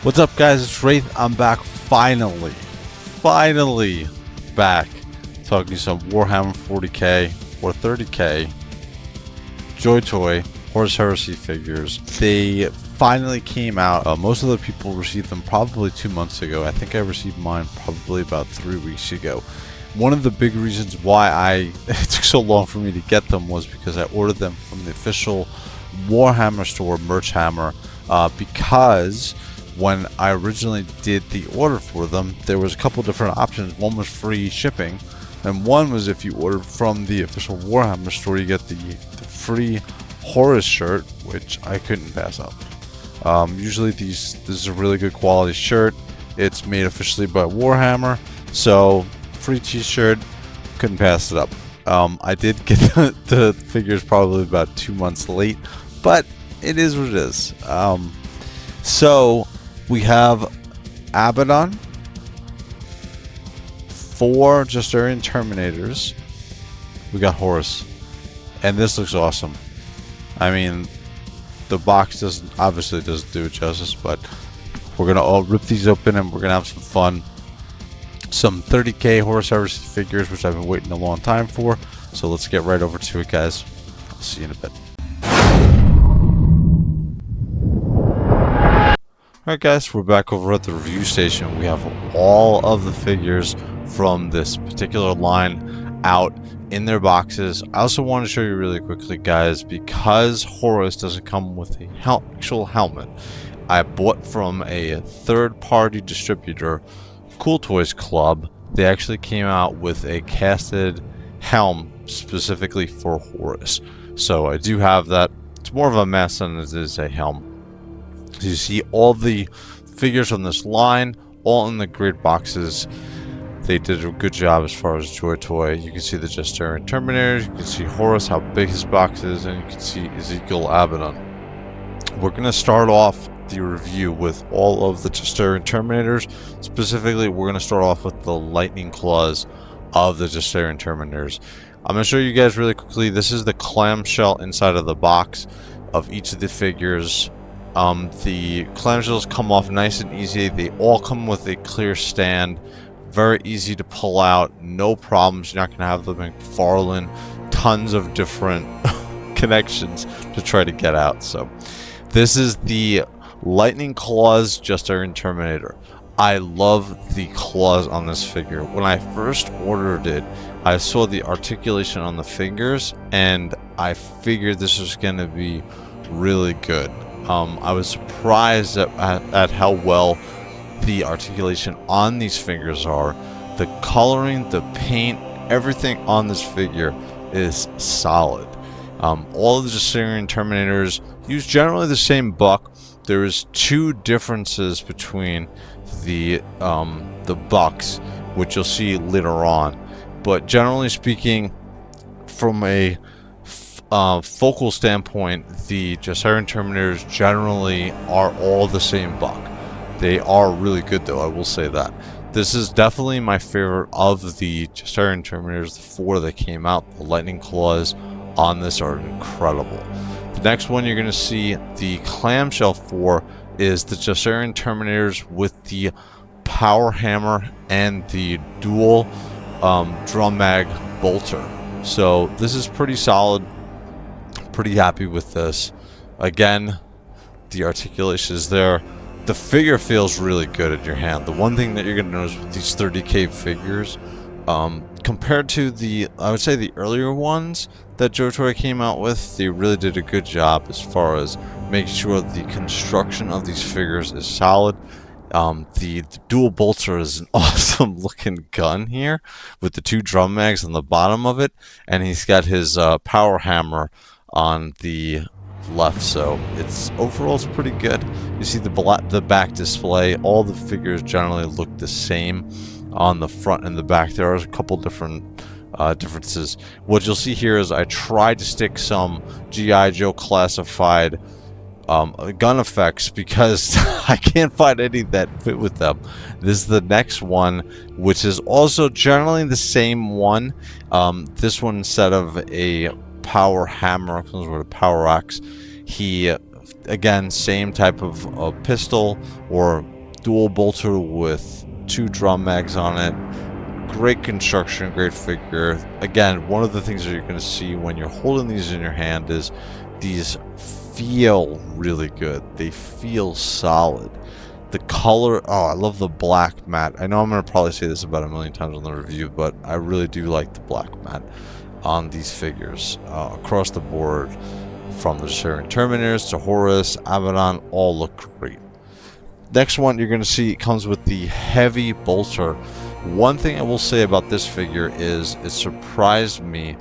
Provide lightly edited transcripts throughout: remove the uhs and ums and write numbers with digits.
What's up, guys? It's Wraith. I'm back finally back talking some Warhammer 40k or 30k JOYTOY Horus Heresy figures. They finally came out. Most of the people received them probably 2 months ago. I think I received mine probably about 3 weeks ago. One of the big reasons why it took so long for me to get them was because I ordered them from the official Warhammer store, Merchhammer, because when I originally did the order for them, there was a couple different options. One was free shipping, and one was if you ordered from the official Warhammer store, you get the free Horus shirt, which I couldn't pass up. Usually this is a really good quality shirt. It's made officially by Warhammer, so free t-shirt, couldn't pass it up. I did get the figures probably about 2 months late, but it is what it is. So we have Abaddon, 4 Justaerin Terminators. We got Horus, and this looks awesome. I mean, the box obviously doesn't do it justice, but we're gonna all rip these open and we're gonna have some fun. Some 30k Horus Heresy figures, which I've been waiting a long time for. So let's get right over to it, guys. I'll see you in a bit. Alright, guys, we're back over at the review station. We have all of the figures from this particular line out in their boxes. I also want to show you really quickly, guys, because Horus doesn't come with a actual helmet. I bought from a third-party distributor, Cool Toys Club. They actually came out with a casted helm specifically for Horus. So I do have that. It's more of a mess than it is a helm. So you see all the figures from this line, all in the grid boxes. They did a good job as far as JOYTOY. You can see the Justaerin Terminators, you can see Horus, how big his box is, and you can see Ezekiel Abaddon. We're going to start off the review with all of the Justaerin Terminators. Specifically, we're going to start off with the lightning claws of the Justaerin Terminators. I'm going to show you guys really quickly. This is the clamshell inside of the box of each of the figures. The clamshells come off nice and easy. They all come with a clear stand. Very easy to pull out. No problems. You're not going to have them McFarlane. Tons of different connections to try to get out. So this is the Lightning Claws Justaerin Terminator. I love the claws on this figure. When I first ordered it, I saw the articulation on the fingers, and I figured this was going to be really good. I was surprised at how well the articulation on these figures are. The coloring, the paint, everything on this figure is solid. All of the Justaerin Terminators use generally the same buck. There is 2 differences between the bucks, which you'll see later on. But generally speaking, from a focal standpoint, the Justaerin Terminators generally are all the same buck. They are really good, though, I will say that. This is definitely my favorite of the Justaerin Terminators, the 4 that came out. The lightning claws on this are incredible. The next one you're going to see the clamshell for is the Justaerin Terminators with the power hammer and the dual drum mag bolter. So this is pretty solid. Pretty happy with this. Again, the articulation is there. The figure feels really good in your hand. The one thing that you're going to notice with these 30k figures, compared to I would say the earlier ones that JOYTOY came out with, they really did a good job as far as making sure the construction of these figures is solid. The dual bolter is an awesome looking gun here with the 2 drum mags on the bottom of it, and he's got his power hammer on the left, so overall it's pretty good. You see the back display. All the figures generally look the same on the front and the back. There are a couple different differences. What you'll see here is I tried to stick some G.I. Joe classified gun effects because I can't find any that fit with them. This is the next one, which is also generally the same one. This one, instead of a power hammer, comes with a power axe. He, again, same type of pistol or dual bolter with 2 drum mags on it. Great construction, great figure. Again, one of the things that you're going to see when you're holding these in your hand is these feel really good. They feel solid. The color, oh, I love the black matte. I know I'm going to probably say this about a million times on the review, but I really do like the black matte on these figures across the board, from the Justaerin Terminators to Horus, Abaddon, all look great. Next one you're going to see comes with the heavy bolter. One thing I will say about this figure is it surprised me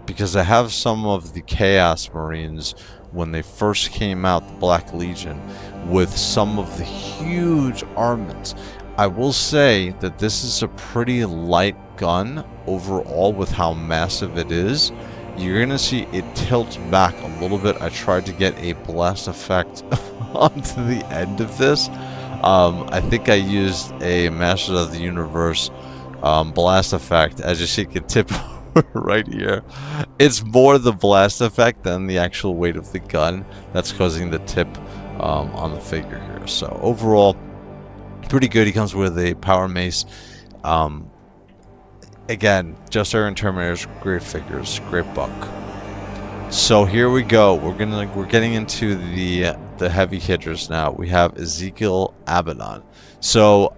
because I have some of the Chaos Marines when they first came out, the Black Legion, with some of the huge armaments. I will say that this is a pretty light gun overall with how massive it is. You're going to see it tilts back a little bit. I tried to get a blast effect onto the end of this. I think I used a Masters of the Universe blast effect. As you see, it can tip right here. It's more the blast effect than the actual weight of the gun that's causing the tip on the figure here. So overall, pretty good. He comes with a power mace. Again, Justaerin Terminators, great figures, great buck. So here we go. We're getting into the heavy hitters now. We have Ezekiel Abaddon. So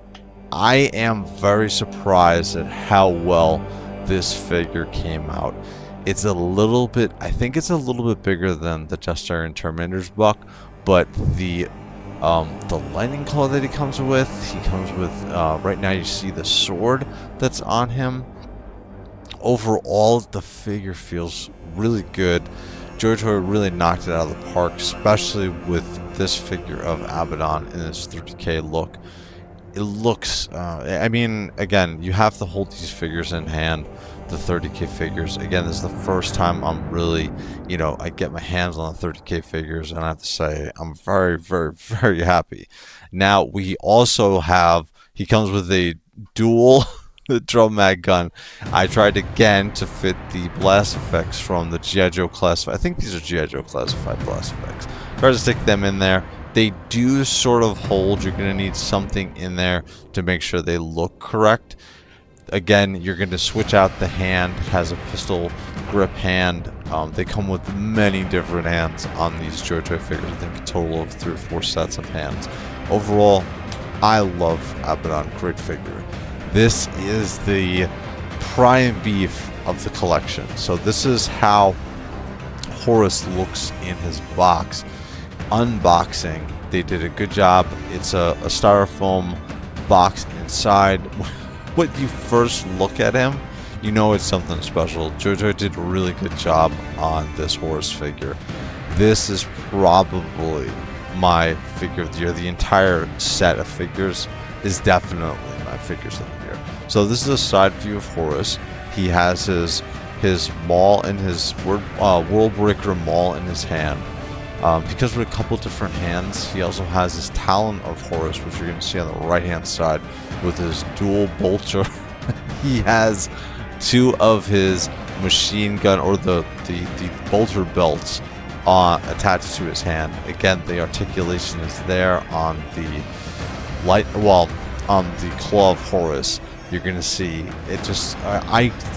I am very surprised at how well this figure came out. It's a little bit, I think it's a little bit bigger than the Justaerin Terminators buck, but the lightning claw that he comes with right now you see the sword that's on him. Overall, the figure feels really good. JOYTOY really knocked it out of the park, especially with this figure of Abaddon in this 30k look. It looks, I mean, again, you have to hold these figures in hand, the 30k figures. Again, this is the first time I'm really, I get my hands on the 30k figures, and I have to say, I'm very, very, very happy. Now, we also have, he comes with a dual drum mag gun. I tried again to fit the blast effects from the G.I. Joe classified. I think these are G.I. Joe classified blast effects. Try to stick them in there. They do sort of hold. You're going to need something in there to make sure they look correct. Again, you're going to switch out the hand. It has a pistol grip hand. They come with many different hands on these JOYTOY figures. I think a total of 3 or 4 sets of hands. Overall, I love Abaddon. Great figure. This is the prime beef of the collection. So this is how Horus looks in his box. Unboxing, they did a good job. It's a styrofoam box inside. When you first look at him, you know it's something special. JOYTOY did a really good job on this Horus figure. This is probably my figure of the year. The entire set of figures is definitely my figures of the year. So this is a side view of Horus. He has his maul in his World Breaker maul in his hand. Because with a couple different hands, he also has his Talon of Horus, which you're going to see on the right hand side with his dual bolter. He has 2 of his machine gun, or the bolter belts attached to his hand. Again, the articulation is there on the on the claw of Horus. You're going to see it just,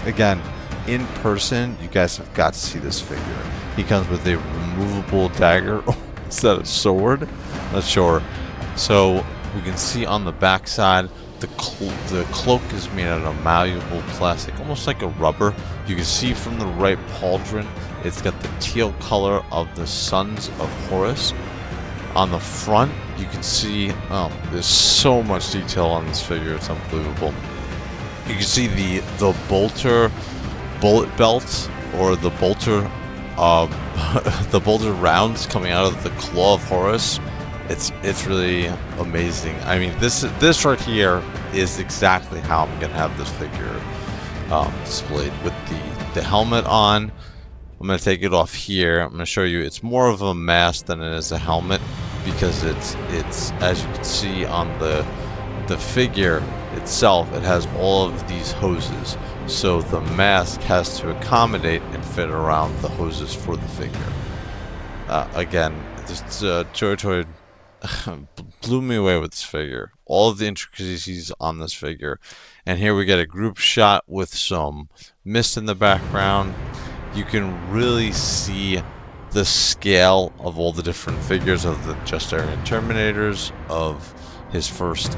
again, in person, you guys have got to see this figure. He comes with a removable dagger. Is that a sword? Not sure. So we can see on the back side, the cloak is made out of malleable plastic, almost like a rubber. You can see from the right pauldron, it's got the teal color of the Sons of Horus. On the front, you can see, there's so much detail on this figure, it's unbelievable. You can see the bolter bullet belts, or the bolter the bolter rounds coming out of the claw of Horus. It's really amazing. I mean, this right here is exactly how I'm gonna have this figure displayed, with the helmet on. I'm gonna take it off here. I'm gonna show you. It's more of a mask than it is a helmet, because it's as you can see on the figure itself, it has all of these hoses. So the mask has to accommodate and fit around the hoses for the figure. Again, this JOYTOY blew me away with this figure. All of the intricacies on this figure. And here we get a group shot with some mist in the background. You can really see the scale of all the different figures of the Justaerin Terminators, of his first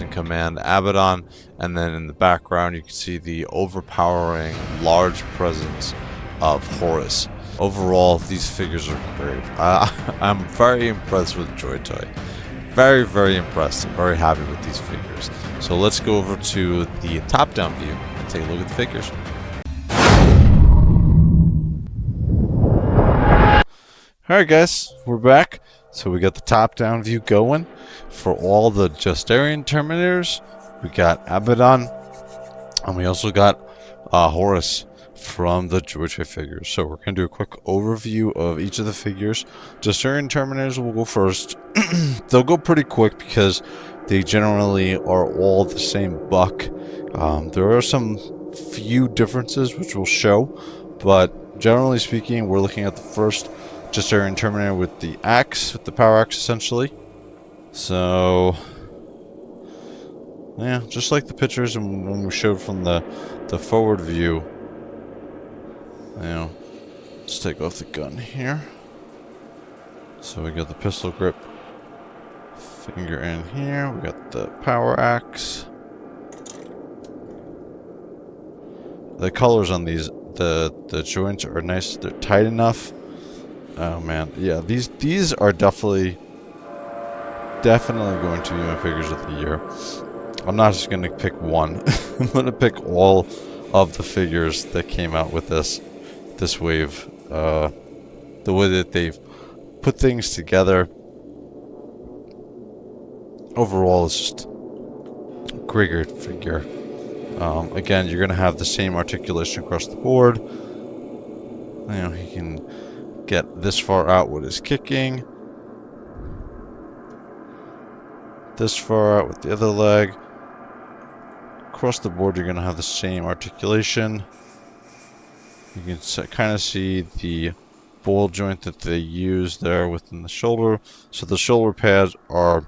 in command, Abaddon, and then in the background you can see the overpowering large presence of Horus. Overall, these figures are great. I'm very impressed with JOYTOY. Very, very impressed. I'm very happy with these figures. So let's go over to the top-down view and take a look at the figures. Alright guys, we're back. So we got the top-down view going for all the Justaerin Terminators. We got Abaddon, and we also got Horus from the JOYTOY figures. So we're going to do a quick overview of each of the figures. Justaerin Terminators will go first. They'll go pretty quick because they generally are all the same buck. There are some few differences which we'll show, but generally speaking, we're looking at the first Justaerin Terminator with the axe, with the power axe essentially. So yeah, just like the pictures and when we showed from the forward view. You know, let's take off the gun here. So we got the pistol grip finger in here. We got the power axe. The colors on these, the joints are nice. They're tight enough. Oh man, yeah. These are definitely going to be my figures of the year. I'm not just gonna pick one. I'm gonna pick all of the figures that came out with this wave. The way that they've put things together overall is just a great figure. Again, you're gonna have the same articulation across the board. You know, he can get this far out with his kicking, this far out with the other leg. Across the board, you're gonna have the same articulation. You can kind of see the ball joint that they use there within the shoulder. So the shoulder pads aren't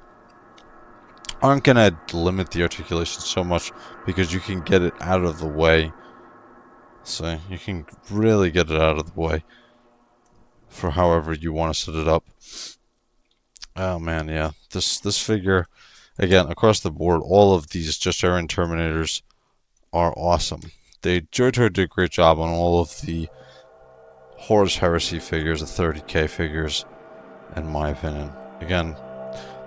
going to limit the articulation so much because you can get it out of the way. So you can really get it out of the way for however you want to set it up. Oh man, yeah. This figure, again, across the board, all of these Justaerin Terminators are awesome. JOYTOY did a great job on all of the Horus Heresy figures, the 30k figures, in my opinion. Again,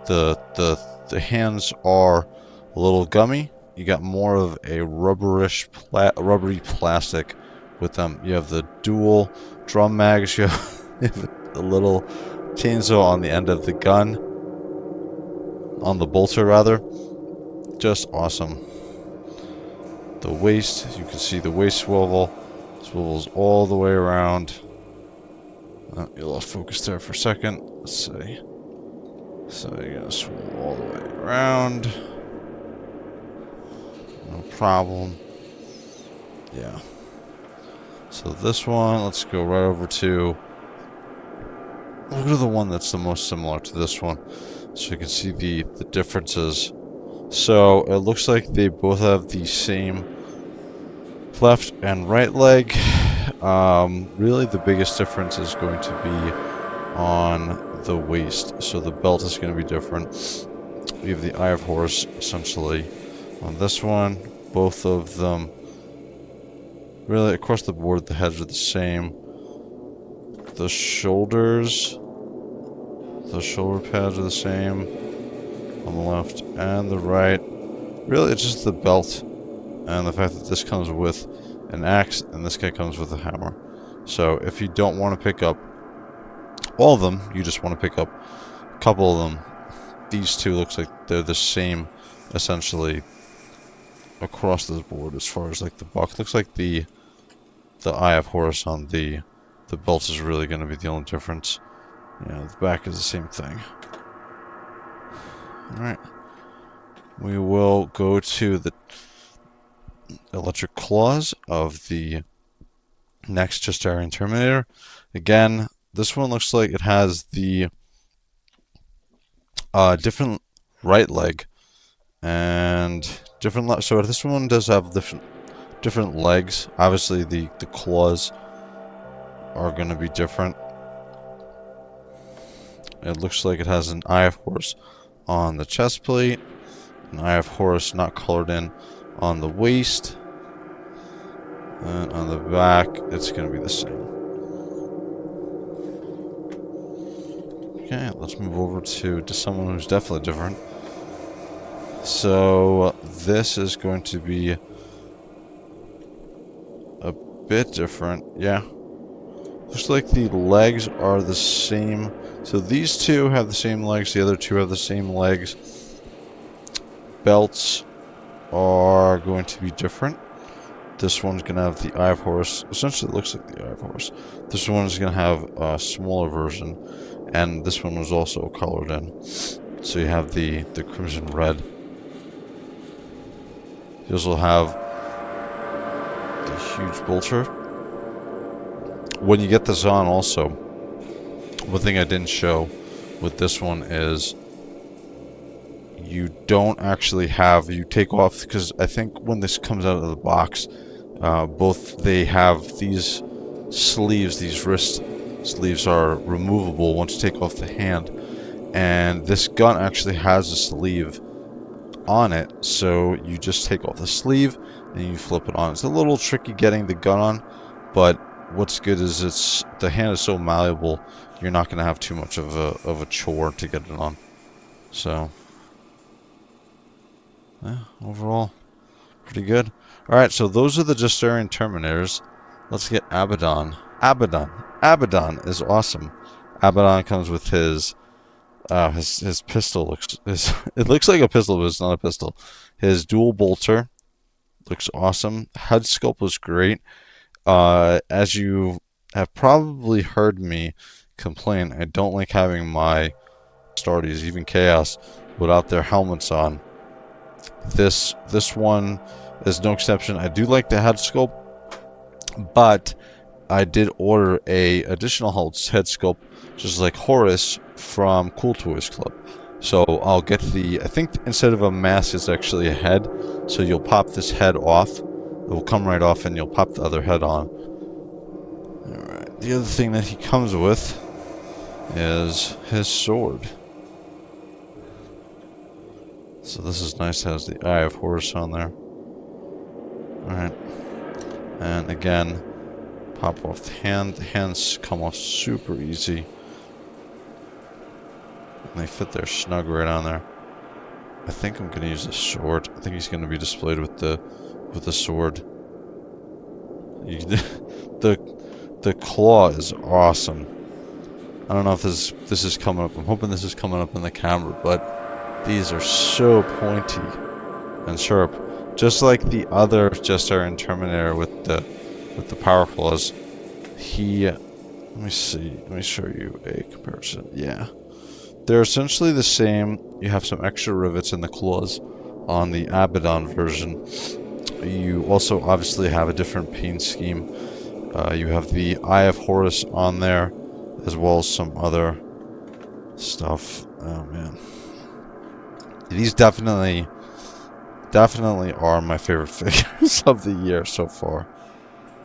the hands are a little gummy. You got more of a rubbery plastic with them. You have the dual drum mags. You have a little chainsaw on the end of the gun, on the bolter rather. Just awesome. The waist, you can see the waist swivels all the way around. Oh, you lost focus there for a second. Let's see. So you're gonna swivel all the way around. No problem. Yeah. So this one, let's go right over to. We'll go to the one that's the most similar to this one, so you can see the differences. So it looks like they both have the same left and right leg. Really the biggest difference is going to be on the waist. So the belt is going to be different. We have the Eye of Horus essentially on this one. Both of them really across the board, the heads are the same. The shoulder pads are the same on the left and the right. Really, it's just the belt and the fact that this comes with an axe and this guy comes with a hammer. So if you don't want to pick up all of them, you just want to pick up a couple of them. These two looks like they're the same essentially across the board as far as like the buck. Looks like the Eye of Horus on the belt is really going to be the only difference. Yeah, the back is the same thing. Alright. We will go to the electric claws of the next Justaerin Terminator. Again, this one looks like it has the different right leg and different. So this one does have different legs. Obviously, the claws are going to be different. It looks like it has an Eye of Horus on the chest plate, an Eye of Horus not colored in on the waist, and on the back it's going to be the same. Okay, let's move over to someone who's definitely different. So this is going to be a bit different. Yeah. Looks like the legs are the same. So these two have the same legs, the other two have the same legs. Belts are going to be different. This one's going to have the Eye of Horus. Essentially, it looks like the Eye of Horus. This one is going to have a smaller version. And this one was also colored in. So you have the crimson red. You also have the huge bolter. When you get this on also, one thing I didn't show with this one is you don't actually have, you take off, because I think when this comes out of the box, both they have these sleeves, these wrist sleeves are removable once you take off the hand, and this gun actually has a sleeve on it, so you just take off the sleeve and you flip it on. It's a little tricky getting the gun on, but what's good is the hand is so malleable, you're not going to have too much of a chore to get it on. So yeah, overall pretty good. Alright, so those are the Justaerin Terminators. Let's get Abaddon. Abaddon is awesome. Abaddon comes with his pistol. It looks like a pistol, but it's not a pistol. His dual bolter looks awesome. Head sculpt was great. As you have probably heard me complain, I don't like having my Astartes, even Chaos, without their helmets on. This one is no exception. I do like the head sculpt, but I did order a additional head sculpt, just like Horus from Cool Toys Club. So I'll get I think instead of a mask, it's actually a head. So you'll pop this head off. It will come right off and you'll pop the other head on. Alright, the other thing that he comes with is his sword. So this is nice, it has the Eye of Horus on there. Alright. And again, pop off the hand. The hands come off super easy. And they fit there snug right on there. I think I'm gonna use the sword. I think he's gonna be displayed with the sword. The claw is awesome. I don't know if this is coming up. I'm hoping this is coming up in the camera, but these are so pointy and sharp, just like the other Justaerin Terminator with the power claws. Let me see. Let me show you a comparison. Yeah, they're essentially the same. You have some extra rivets in the claws on the Abaddon version. You also obviously have a different paint scheme. You have the Eye of Horus on there, as well as some other stuff. Oh man, these definitely are my favorite figures of the year so far.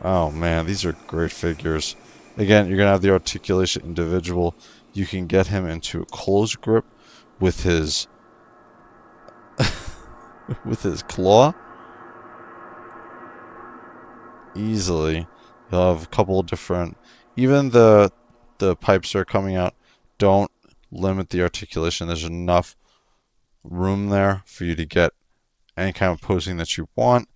Oh man, these are great figures. Again, you're gonna have the articulation individual. You can get him into a close grip with his with his claw easily. You'll have a couple of different, even the pipes that are coming out don't limit the articulation. There's enough room there for you to get any kind of posing that you want.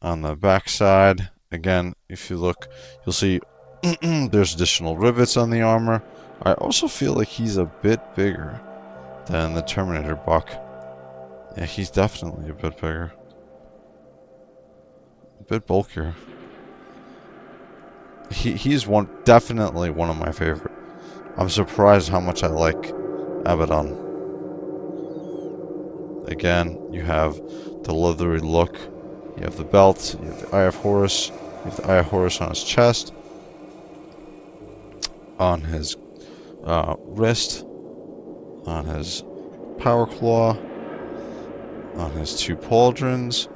On the back side, again, if you look, you'll see there's additional rivets on the armor. I also feel like he's a bit bigger than the Terminator buck. Yeah, he's definitely a bit bigger. A bit bulkier. He's definitely one of my favorite. I'm surprised how much I like Abaddon. Again, you have the leathery look. You have the belt. You have the Eye of Horus. You have the Eye of Horus on his chest. On his wrist. On his power claw on his 2 pauldrons.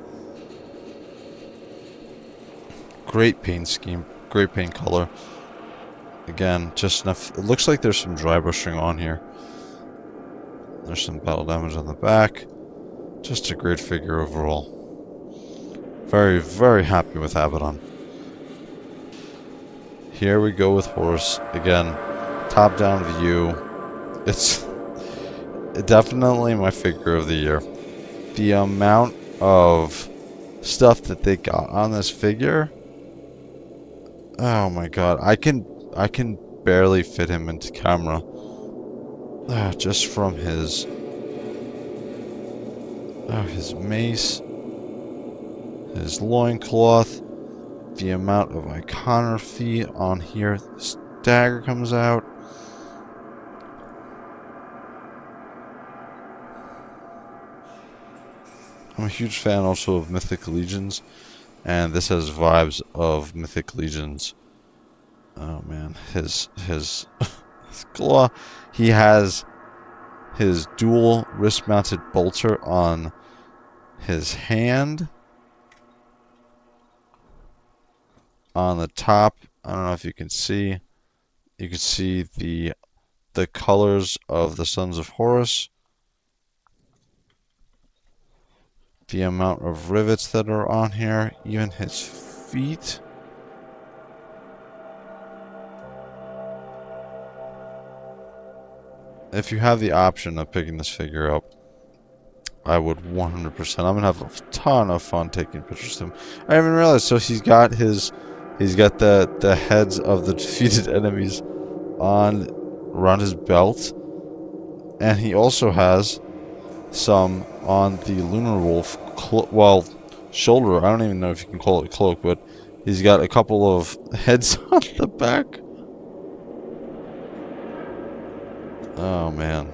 Great paint scheme, great paint color. Again, just enough. It looks like there's some dry brushing on here. There's some battle damage on the back. Just a great figure overall. Very, very happy with Abaddon. Here we go with Horus. Again, top-down view. It's definitely my figure of the year. The amount of stuff that they got on this figure. Oh my god. I can barely fit him into camera. Just from his mace, his loincloth, the amount of iconography on here. This dagger comes out. I'm a huge fan also of Mythic Legions, and this has vibes of Mythic Legions. Oh man, his his claw. He has his dual wrist-mounted bolter on his hand. On the top, I don't know if you can see. You can see the colors of the Sons of Horus. The amount of rivets that are on here, even his feet. If you have the option of picking this figure up, I would 100%. I'm gonna have a ton of fun taking pictures of him. I haven't realized. So he's got the heads of the defeated enemies around his belt, and he also has some on the Lunar Wolf shoulder. I don't even know if you can call it a cloak, but he's got a couple of heads on the back. Oh man.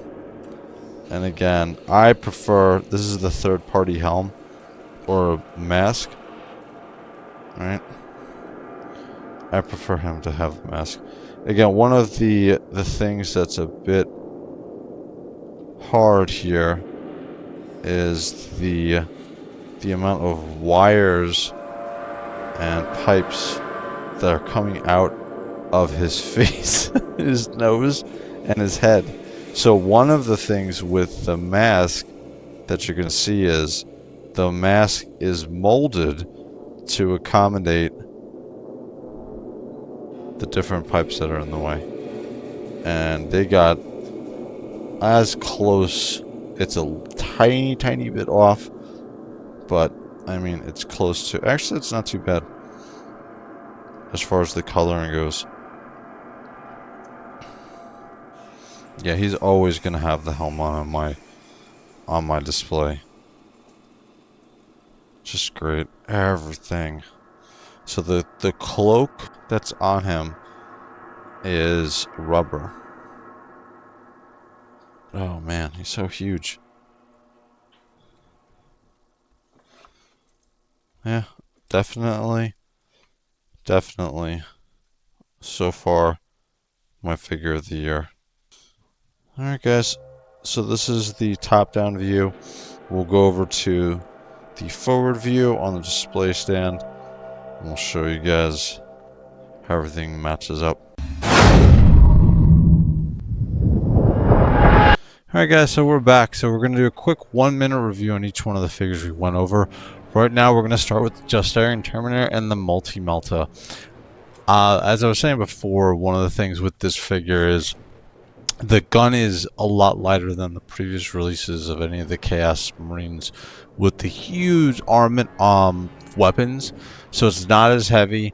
And again, I prefer, this is the third party helm or mask. Alright. I prefer him to have a mask. Again, one of the things that's a bit hard here is the amount of wires and pipes that are coming out of his face, his nose, and his head. So one of the things with the mask that you're going to see is the mask is molded to accommodate the different pipes that are in the way. And they got as close. It's a tiny, tiny bit off, but I mean, it's close to. Actually, it's not too bad as far as the coloring goes. Yeah, he's always gonna have the helm on my display. Just great, everything. So the cloak that's on him is rubber. Oh man, he's so huge. Yeah, definitely. So far, my figure of the year. Alright guys, so this is the top-down view. We'll go over to the forward view on the display stand, and we'll show you guys how everything matches up. Alright guys, so we're back. So we're going to do a quick 1-minute review on each one of the figures we went over. Right now we're going to start with the Justaerin Terminator and the Multi-Melta. As I was saying before, one of the things with this figure is the gun is a lot lighter than the previous releases of any of the Chaos Marines with the huge armament weapons, so it's not as heavy.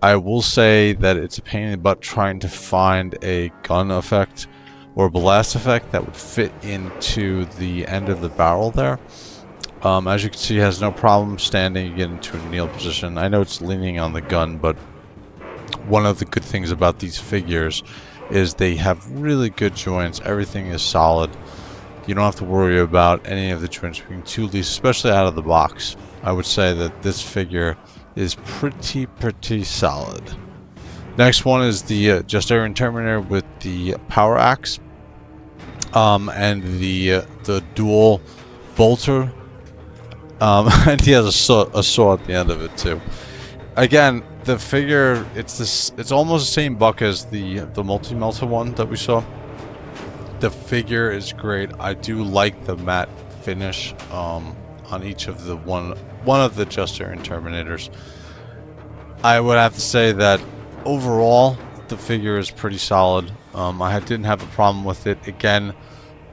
I will say that it's a pain in the butt trying to find a gun effect or blast effect that would fit into the end of the barrel there. As you can see, it has no problem standing. You get into a kneel position. I know it's leaning on the gun, but one of the good things about these figures is they have really good joints. Everything is solid. You don't have to worry about any of the joints being too loose, especially out of the box. I would say that this figure is pretty solid. Next one is the Justaerin Terminator with the power axe, and the the dual bolter, and he has a saw at the end of it too. Again, the figure, it's almost the same buck as the multi-melta one that we saw. The figure is great. I do like the matte finish on each of the one of the Justaerin Terminators. I would have to say that overall the figure is pretty solid. I didn't have a problem with it. Again,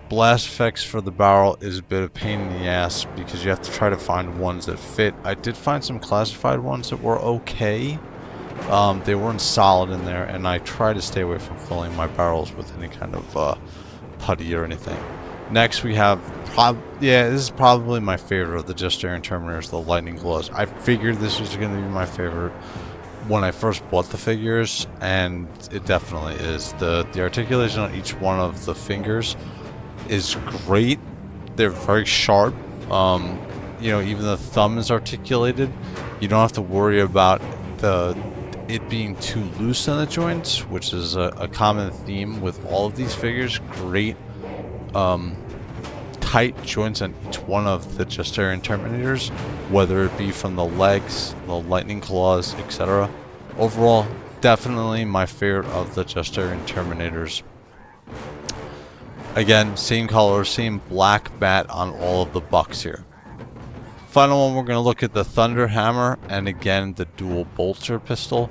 blast effects for the barrel is a bit of a pain in the ass because you have to try to find ones that fit. I did find some classified ones that were okay. They weren't solid in there, and I try to stay away from filling my barrels with any kind of putty or anything. Next we have, this is probably my favorite of the Justaerin Terminators, the Lightning Claws. I figured this was going to be my favorite when I first bought the figures, and it definitely is. The articulation on each one of the fingers is great. They're very sharp. You know, even the thumb is articulated. You don't have to worry about it being too loose in the joints, which is a common theme with all of these figures. Great tight joints on each one of the Justaerin Terminators, whether it be from the legs, the lightning claws, etc. Overall, definitely my favorite of the Justaerin Terminators. Again, same color, same black bat on all of the bucks here. Final one, we're going to look at the Thunder Hammer, and again, the dual bolter pistol.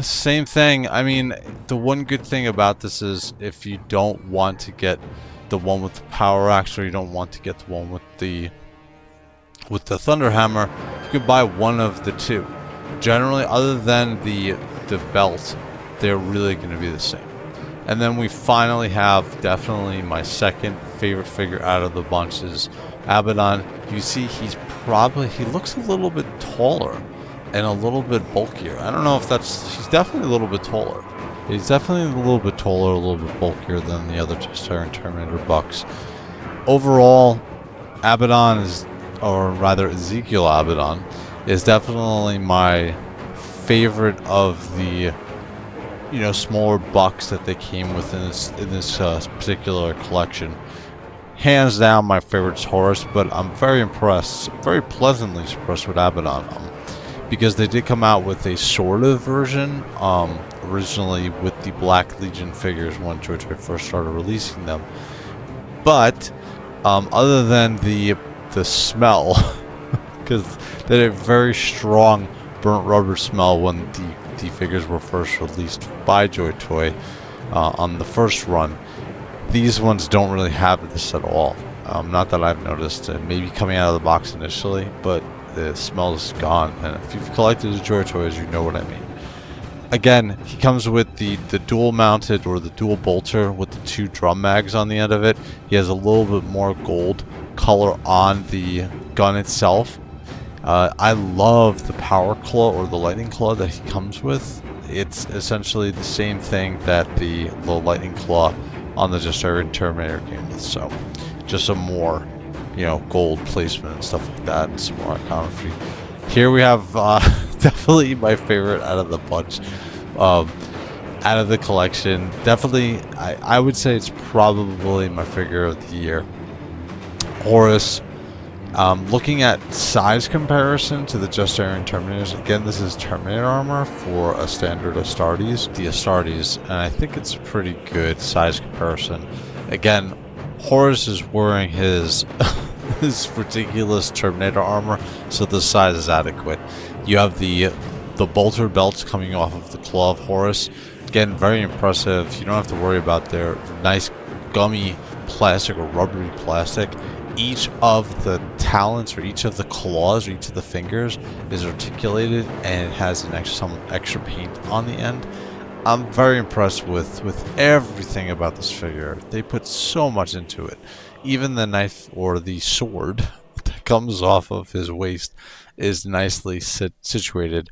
Same thing. I mean, the one good thing about this is if you don't want to get the one with the power axe, or you don't want to get the one with the Thunder Hammer, you can buy one of the two. Generally, other than the belt, they're really going to be the same. And then we finally have definitely my second favorite figure out of the bunch is Abaddon. You see, he looks a little bit taller and a little bit bulkier. I don't know if he's definitely a little bit taller. He's definitely a little bit taller, a little bit bulkier than the other Justaerin Terminator bucks. Overall, Abaddon is, or rather Ezekiel Abaddon, is definitely my favorite of the smaller bucks that they came with in this particular collection. Hands down, my favorite is Horus, but I'm very impressed, very pleasantly impressed with Abaddon, because they did come out with a sort of version, originally with the Black Legion figures when JOYTOY first started releasing them. But other than the smell, because they had a very strong burnt rubber smell when the figures were first released by JOYTOY on the first run. These ones don't really have this at all. Not that I've noticed. Maybe coming out of the box initially, but the smell is gone. And if you've collected the JOYTOYs, you know what I mean. Again, he comes with the dual mounted, or the dual bolter, with the two drum mags on the end of it. He has a little bit more gold color on the gun itself. I love the power claw, or the lightning claw, that he comes with. It's essentially the same thing that the lightning claw on the Justaerin Terminator came with. So just some more, gold placement and stuff like that, and some more iconography. Here we have definitely my favorite out of the bunch, out of the collection. Definitely, I would say it's probably my figure of the year. Horus. Looking at size comparison to the Justaerin Terminators, again, this is Terminator armor for a standard Astartes, the Astartes, and I think it's a pretty good size comparison. Again, Horus is wearing his his ridiculous Terminator armor, so the size is adequate. You have the bolter belts coming off of the claw of Horus. Again, very impressive. You don't have to worry about their nice gummy plastic or rubbery plastic. Each of the talons, or each of the claws, or each of the fingers is articulated, and it has some extra paint on the end. I'm very impressed with everything about this figure. They put so much into it. Even the knife, or the sword, that comes off of his waist is nicely situated.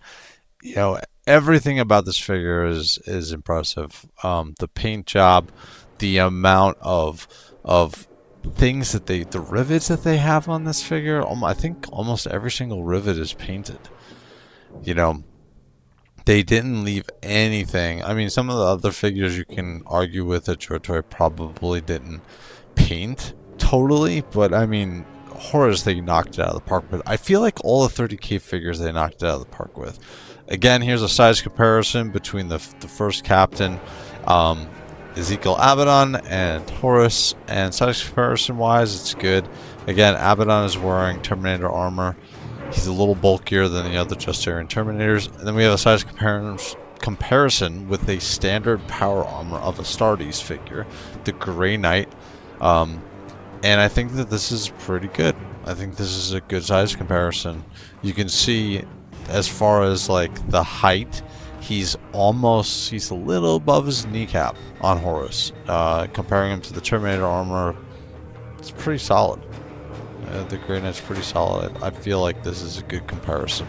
Everything about this figure is impressive. The paint job, the amount of things that the rivets that they have on this figure, I think almost every single rivet is painted. They didn't leave anything. I mean, some of the other figures you can argue with that JOYTOY probably didn't paint, totally, but I mean, Horus, they knocked it out of the park. But I feel like all the 30k figures they knocked it out of the park with. Again, here's a size comparison between the first captain, Ezekiel Abaddon, and Horus. And size comparison wise, it's good. Again, Abaddon is wearing Terminator armor. He's a little bulkier than the other Justaerin Terminators. And then we have a size comparison with a standard power armor of Astartes figure, the Grey Knight. And I think that this is pretty good. I think this is a good size comparison. You can see, as far as like the height, he's a little above his kneecap on Horus. Comparing him to the Terminator armor, it's pretty solid. The Grey Knight's pretty solid. I feel like this is a good comparison.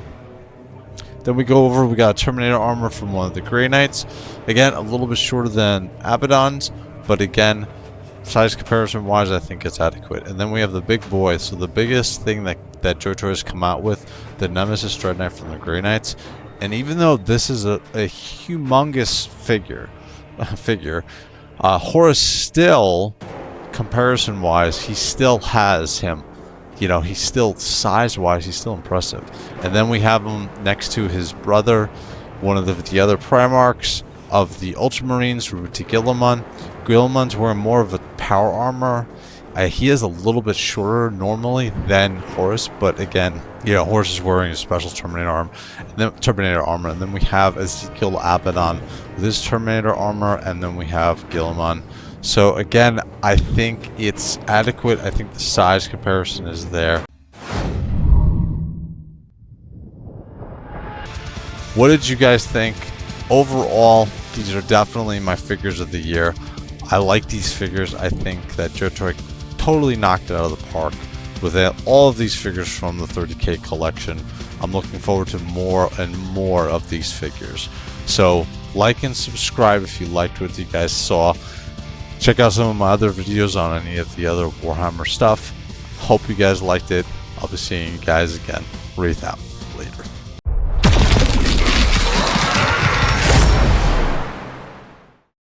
Then we got Terminator armor from one of the Grey Knights. Again, a little bit shorter than Abaddon's, but again, size comparison wise, I think it's adequate. And then we have the big boy. So the biggest thing that JOYTOY has come out with, the Nemesis Dread Knight from the Grey Knights. And even though this is a humongous figure, Horus still, comparison wise, he still has him. You know, he's still, size-wise, he's still impressive. And then we have him next to his brother, one of the other Primarchs of the Ultramarines, Guilliman. Guilliman's wearing more of a power armor. He is a little bit shorter normally than Horus, but again, you know, Horus is wearing a special Terminator armor. And then we have Ezekiel Abaddon with his Terminator armor, and then we have Guilliman. So again, I think it's adequate. I think the size comparison is there. What did you guys think? Overall, these are definitely my figures of the year. I like these figures. I think that JOYTOY totally knocked it out of the park with all of these figures from the 30k collection. I'm looking forward to more and more of these figures. So like and subscribe if you liked what you guys saw. Check out some of my other videos on any of the other Warhammer stuff. Hope you guys liked it. I'll be seeing you guys again. Wraith out. Later.